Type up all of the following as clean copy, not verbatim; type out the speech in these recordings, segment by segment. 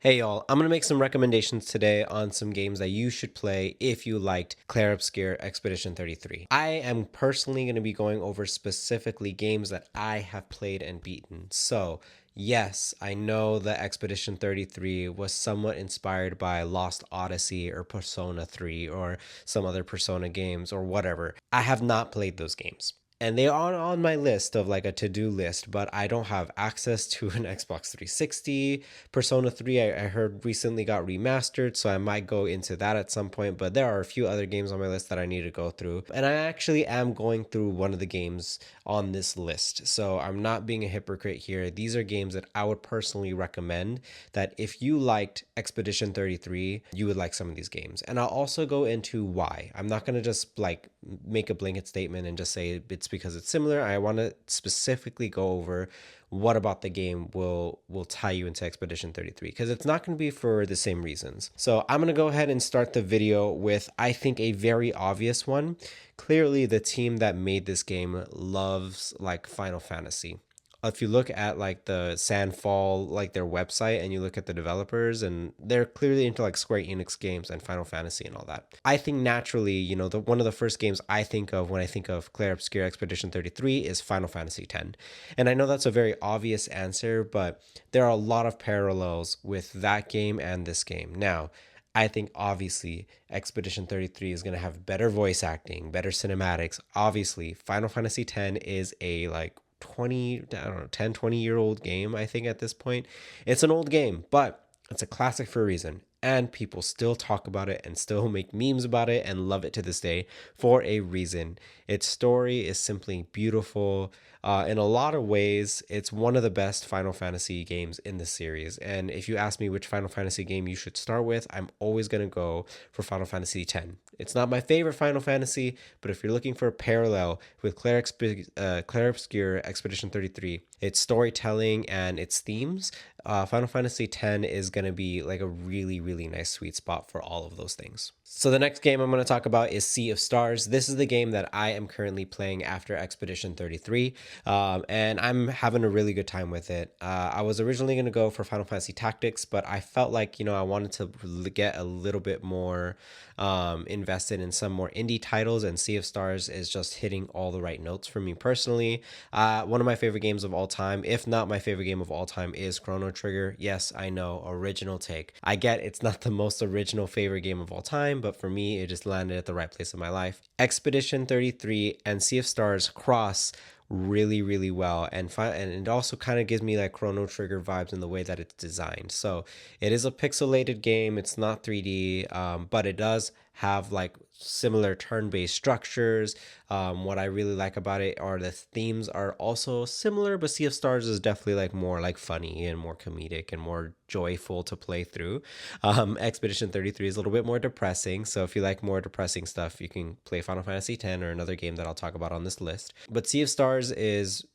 Hey y'all, I'm gonna make some recommendations today on some games that you should play if you liked Clair Obscur Expedition 33. I am personally gonna be going over specifically games that I have played and beaten. So, yes, I know that Expedition 33 was somewhat inspired by Lost Odyssey or Persona 3 or some other Persona games or whatever. I have not played those games and they are on my list of like a to-do list, but I don't have access to an Xbox 360. Persona 3 I heard recently got remastered, so I might go into that at some point, but there are a few other games on my list that I need to go through, and I actually am going through one of the games on this list, so I'm not being a hypocrite here. These are games that I would personally recommend that if you liked Expedition 33, you would like some of these games, and I'll also go into why. I'm not going to just like make a blanket statement and just say it's because it's similar. I want to specifically go over what about the game will tie you into Expedition 33, because it's not going to be for the same reasons. So I'm going to go ahead and start the video with, I think, a very obvious one. Clearly the team that made this game loves like Final Fantasy. If you look at like the Sandfall, like their website, and you look at the developers, and they're clearly into like Square Enix games and Final Fantasy and all that. I think naturally, one of the first games I think of when I think of Clair Obscur Expedition 33 is Final Fantasy X. And I know that's a very obvious answer, but there are a lot of parallels with that game and this game. Now, I think obviously Expedition 33 is going to have better voice acting, better cinematics. Obviously, Final Fantasy X is a like 20, I don't know, 10, 20-year-old game, I think, at this point. It's an old game, but it's a classic for a reason. And people still talk about it and still make memes about it and love it to this day for a reason. Its story is simply beautiful. In a lot of ways, it's one of the best Final Fantasy games in the series. And if you ask me which Final Fantasy game you should start with, I'm always going to go for Final Fantasy X. It's not my favorite Final Fantasy, but if you're looking for a parallel with Clair Obscur Expedition 33, its storytelling and its themes, Final Fantasy X is going to be like a really, really nice sweet spot for all of those things. So the next game I'm going to talk about is Sea of Stars. This is the game that I am currently playing after Expedition 33, and I'm having a really good time with it. I was originally going to go for Final Fantasy Tactics, but I felt like, I wanted to get a little bit more invested in some more indie titles, and Sea of Stars is just hitting all the right notes for me personally. One of my favorite games of all time, if not my favorite game of all time, is Chrono Trigger. Yes, I know, original take. I get it's not the most original favorite game of all time, but for me, it just landed at the right place in my life. Expedition 33 and Sea of Stars cross really, really well, and it also kind of gives me like Chrono Trigger vibes in the way that it's designed. So it is a pixelated game, it's not 3D, but it does have like similar turn-based structures. What I really like about it are the themes are also similar, but Sea of Stars is definitely like more like funny and more comedic and more joyful to play through. Expedition 33 is a little bit more depressing, so if you like more depressing stuff, you can play Final Fantasy X or another game that I'll talk about on this list. But Sea of Stars is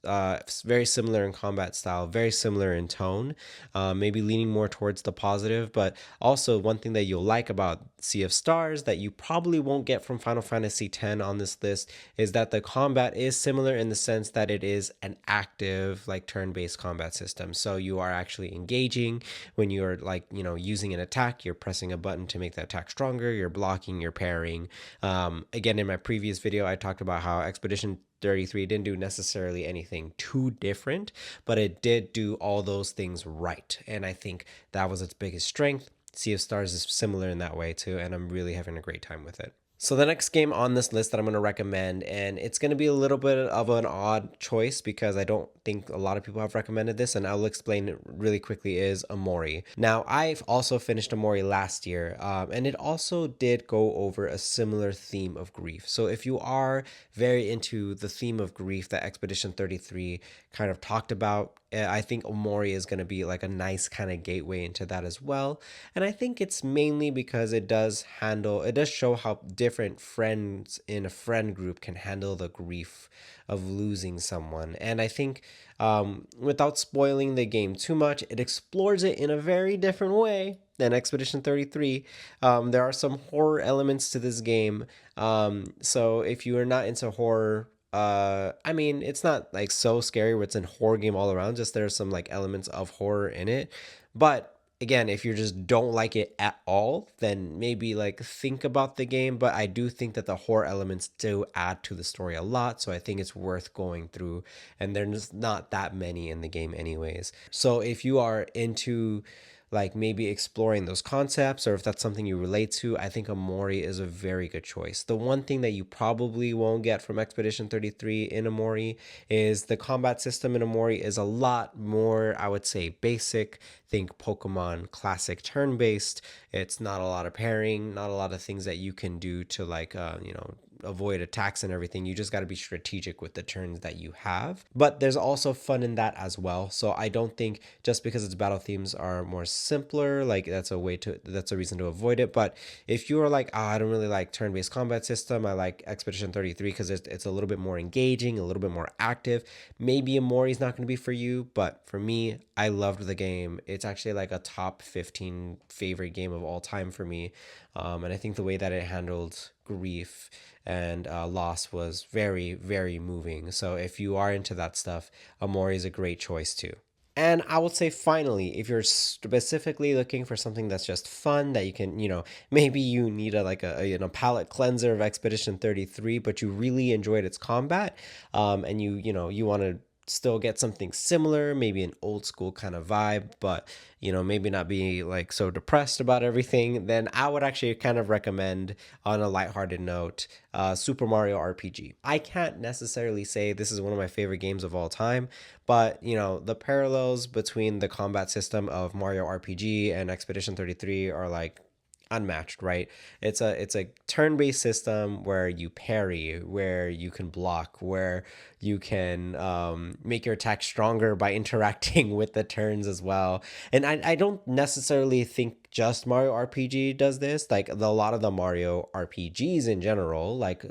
very similar in combat style, very similar in tone, maybe leaning more towards the positive, but also one thing that you'll like about Sea of Stars that you probably won't get from Final Fantasy X on this list is that the combat is similar in the sense that it is an active like turn-based combat system. So you are actually engaging when you're like, using an attack, you're pressing a button to make that attack stronger, you're blocking, you're parrying. Again, in my previous video, I talked about how Expedition 33 didn't do necessarily anything too different, but it did do all those things right. And I think that was its biggest strength. Sea of Stars is similar in that way too, and I'm really having a great time with it. So the next game on this list that I'm going to recommend, and it's going to be a little bit of an odd choice because I don't think a lot of people have recommended this, and I'll explain it really quickly, is Amori. Now, I've also finished Amori last year, and it also did go over a similar theme of grief. So if you are very into the theme of grief that Expedition 33 kind of talked about, I think Omori is going to be like a nice kind of gateway into that as well. And I think it's mainly because it does show how different friends in a friend group can handle the grief of losing someone. And I think without spoiling the game too much, it explores it in a very different way than Expedition 33. There are some horror elements to this game. So if you are not into horror, I mean, it's not like so scary where it's a horror game all around, just there's some like elements of horror in it, but again, if you just don't like it at all, then maybe like think about the game. But I do think that the horror elements do add to the story a lot. So I think it's worth going through. And there's not that many in the game, anyways. So if you are into like maybe exploring those concepts, or if that's something you relate to, I think Amori is a very good choice. The one thing that you probably won't get from Expedition 33 in Amori is the combat system in Amori is a lot more, I would say, basic. Think Pokemon classic turn based. It's not a lot of pairing, not a lot of things that you can do to like, avoid attacks and everything. You just got to be strategic with the turns that you have. But there's also fun in that as well. So I don't think just because its battle themes are more simpler, like that's a reason to avoid it. But if you are like, oh, I don't really like turn-based combat system, I like Expedition 33 because it's a little bit more engaging, a little bit more active. Maybe Amori is not going to be for you, but for me, I loved the game. It's actually like a top 15 favorite game of all time for me. And I think the way that it handled grief and loss was very, very moving. So if you are into that stuff, Amori is a great choice too. And I would say finally, if you're specifically looking for something that's just fun that you can, maybe you need a palate cleanser of Expedition 33, but you really enjoyed its combat, and you want to still get something similar, maybe an old school kind of vibe, but maybe not be like so depressed about everything, then I would actually kind of recommend, on a lighthearted note, Super Mario RPG. I can't necessarily say this is one of my favorite games of all time, but the parallels between the combat system of Mario RPG and Expedition 33 are like unmatched, right? It's a turn-based system where you parry, where you can block, where you can make your attack stronger by interacting with the turns as well. And I don't necessarily think just Mario RPG does this. Like a lot of the Mario RPGs in general, like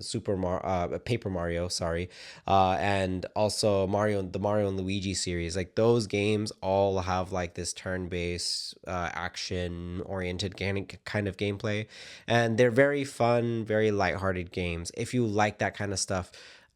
Paper Mario, sorry, and also the Mario and Luigi series, like those games all have like this turn-based, action-oriented kind of gameplay, and they're very fun, very lighthearted games. If you like that kind of stuff,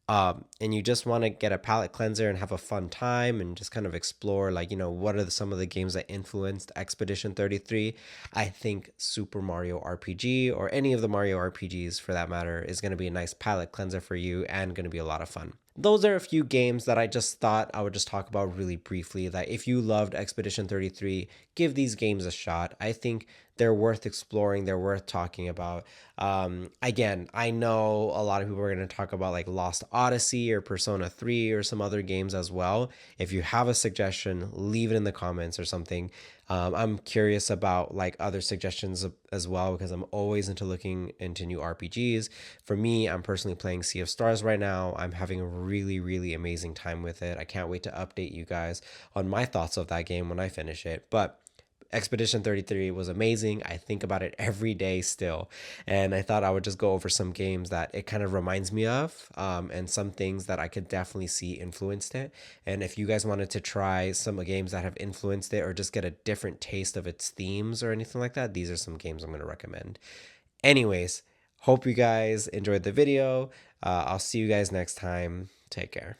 and you just want to get a palate cleanser and have a fun time and just kind of explore, like, what are some of the games that influenced Expedition 33, I think Super Mario RPG, or any of the Mario RPGs for that matter, is going to be a nice palate cleanser for you and going to be a lot of fun. Those are a few games that I just thought I would just talk about really briefly, that if you loved Expedition 33, give these games a shot. I think they're worth exploring, they're worth talking about. Again, I know a lot of people are going to talk about like Lost Odyssey or Persona 3 or some other games as well. If you have a suggestion, leave it in the comments or something. I'm curious about like other suggestions as well, because I'm always into looking into new RPGs. For me, I'm personally playing Sea of Stars right now. I'm having a really, really amazing time with it. I can't wait to update you guys on my thoughts of that game when I finish it. But Expedition 33 was amazing. I think about it every day still. And I thought I would just go over some games that it kind of reminds me of, and some things that I could definitely see influenced it. And if you guys wanted to try some games that have influenced it, or just get a different taste of its themes or anything like that, these are some games I'm going to recommend. Anyways, hope you guys enjoyed the video. I'll see you guys next time. Take care.